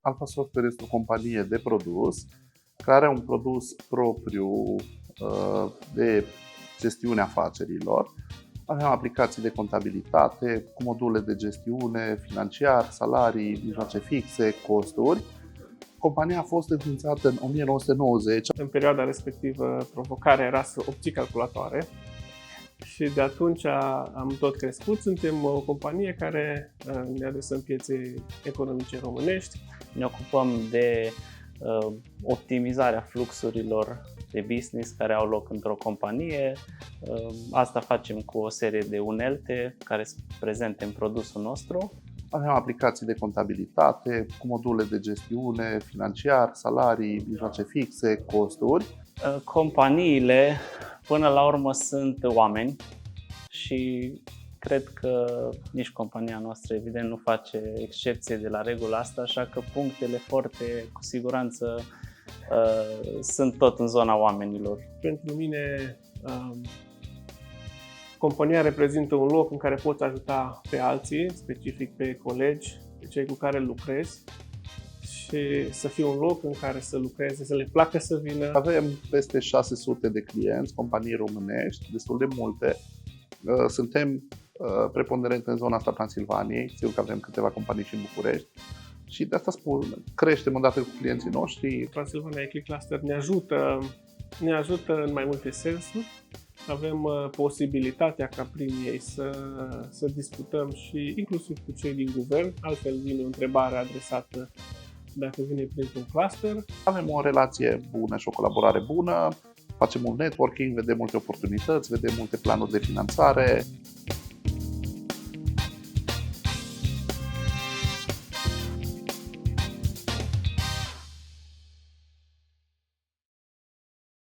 Alpha Software este o companie de produs care are un produs propriu de gestiune afacerilor. Avem aplicații de contabilitate cu module de gestiune, financiar, salarii, mijloace fixe, costuri. Compania a fost înființată în 1990. În perioada respectivă, provocarea era să obții calculatoare și de atunci am tot crescut. Suntem o companie care ne adresăm pieței economice românești. Ne ocupăm de optimizarea fluxurilor de business care au loc într-o companie. Asta facem cu o serie de unelte care sunt prezente în produsul nostru. Avem aplicații de contabilitate cu module de gestiune, financiar, salarii, mijloace fixe, costuri. Companiile, până la urmă, sunt oameni și cred că nici compania noastră, evident, nu face excepție de la regula asta, așa că punctele forte, cu siguranță, sunt tot în zona oamenilor. Pentru mine, compania reprezintă un loc în care poți ajuta pe alții, specific pe colegi, pe cei cu care lucrezi, și să fie un loc în care să lucreze, să le placă să vină. Avem peste 600 de clienți, companii românești, destul de multe. Suntem preponderent în zona asta Transilvaniei, sigur că avem câteva companii și în București. Și de asta spun, creștem odată cu clienții noștri. Transilvania Click Cluster ne ajută în mai multe sensuri. Avem posibilitatea ca prin ei să discutăm și inclusiv cu cei din guvern, altfel vine o întrebare adresată dacă vine printr-un cluster. Avem o relație bună și o colaborare bună, facem un networking, vedem multe oportunități, vedem multe planuri de finanțare.